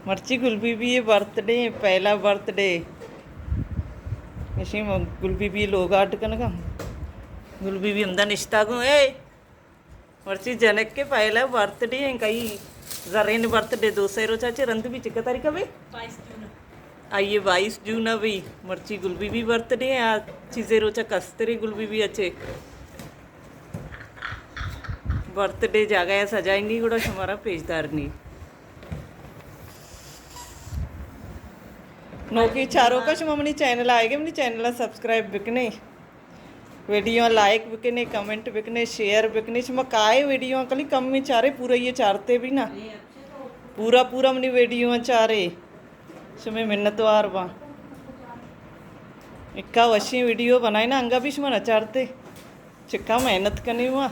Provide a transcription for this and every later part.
मर्ची गुलबीबी ये बर्थडे पहला बर्थडे इसी गुलबीबी लोग आटकन का गुलबीबी हमदा निश्ता को ए मर्ची जनक के पहला बर्थडे है कई जरेन बर्थडे 200 रोचा चे रंत भी चिका तारीख भाई 22 जून आइए 22 जून है भाई मर्ची गुलबीबी बर्थडे है आज चीज़ें रोचा कस्तरे गुलबीबी अच्छे बर्थडे जागा या सजाएंगी गुड़ा हमारा पेजदार नहीं नौकी चारों का मम्मी चैनल आएगा मम्मी चैनल सब्सक्राइब बिकने वीडियो लाइक बिकने कमेंट बिकने शेयर बिकने काय वीडियो कली कम में चारे पूरा ये चारते भी ना पूरा पूरा मनी वीडियो चारे सुमे मिन्नतवार बा इक्का वशी वीडियो बनाई ना अंगा भी न चारते चिक्का मेहनत करनी हुआ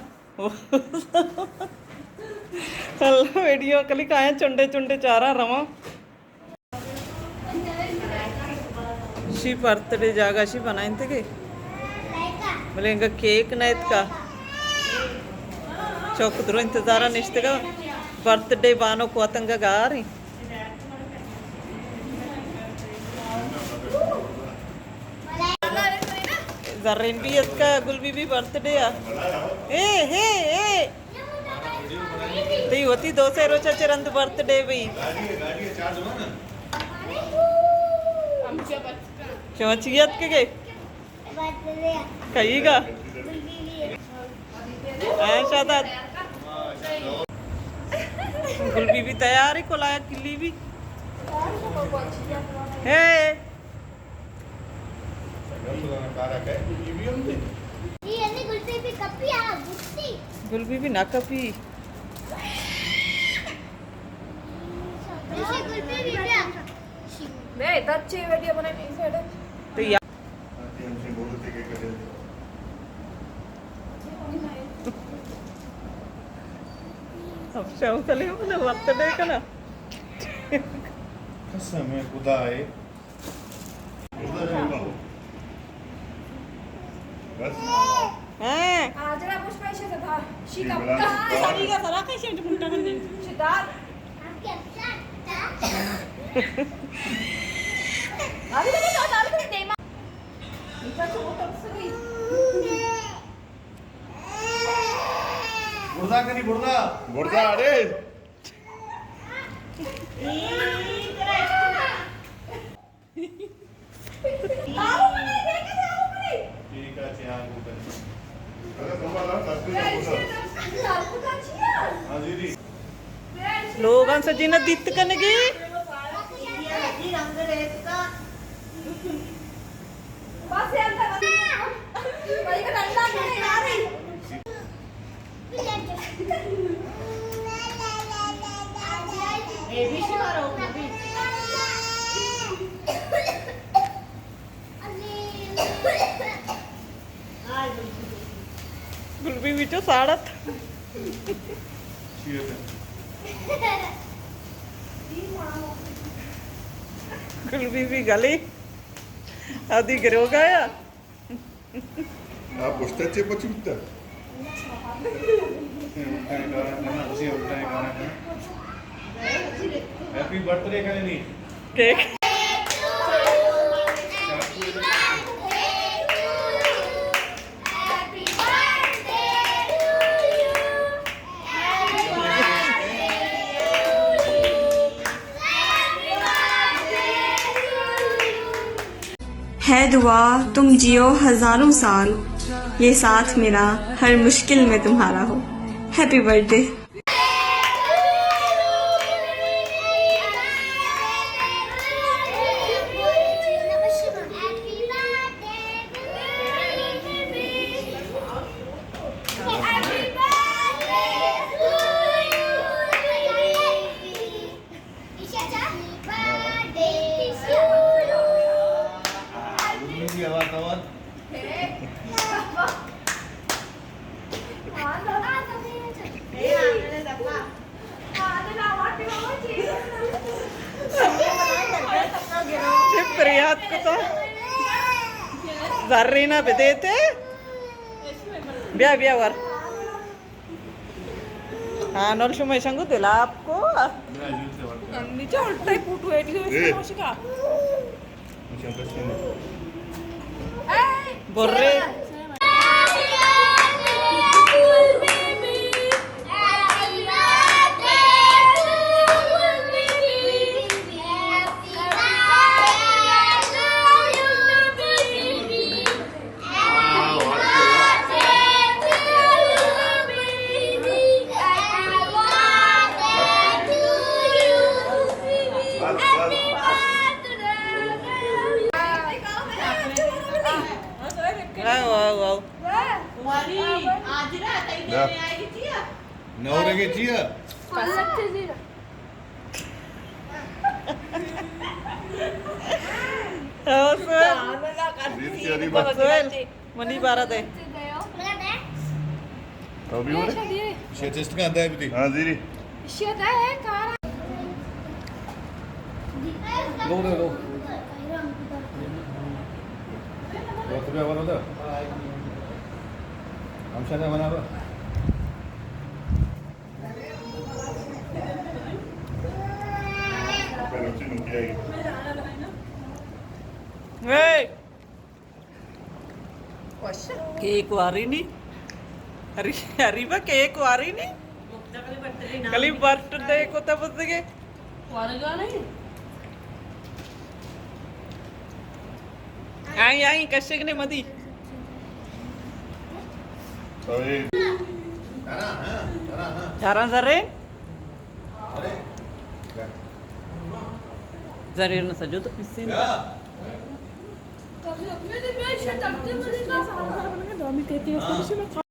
वीडियो कली काया चुंडे चुंडे चारा रवा शी बर्थडे जागा शी बनाए थे के बोले इनका केक ना इतका चौक द्रो इंतजारा निश्ते का बर्थडे बानो को अतंगा गा रही जर्रेन भी इसका गुलबीबी बर्थडे आ ए तो होती 200 रोचा चरंद बर्थडे भाई चौचियत के गए कही का शादात गुलबीबी तैयार है कोलाया किल्ली भी है गुलबीबी ना कपी तो यार अब शाम चले ना बर्थडे का ना समय खुदा है बस हैं आज ना पुष्पा इसे था शिका सारी का सारा कैसे इंट मुंटा कर दे शिदार अभी तो नहीं डाल कर दे मां इतना छोटा सही बुर्दा करी बुर्दा बुर्दा अरे आओ मने देखे जाओ मने ठीक है चिया ऊपर अरे तुम्हारा सस्ती लाल का छिया हां दीदी लोगों से जिन्हें दित कनगी बस यार भाई का डंडा नहीं यार ए भी शिवारो भी गुलबीबी तो साड़त गुलबीबी गली आधी गिरो गया आप पुस्तक पचिंता हैप्पी बर्थडे का नहीं केक है दुआ तुम जियो हजारों साल ये साथ मेरा हर मुश्किल में तुम्हारा हो हैप्पी बर्थडे प्रियात को तो जर्रीना बेदेते ब्या ब्या वर हाँ नॉल शुमे संगु दिला आपको नीचे उल्टा ही पुट हुए थी ए। उसका का Siyempre, sino? Borre. Wow. Ya. Naura geçiyor. Dito siya, di ba? Mani barat hai. Tabii öyle. Şey testi kan da bir Ha, Ziri. Lo da lo. Oturuyor bana da. Amşana bana bak. Pero sino quiere. Hey. Cake वारी नहीं हरी बा cake वारी नहीं कली birthday को तब उसके आई कश्यक ने मदी Tabii. चारा जरे जरे न सजो तो किससे Tabii, bir de ben şey taktım, bir de daha sonra bana da bir tepki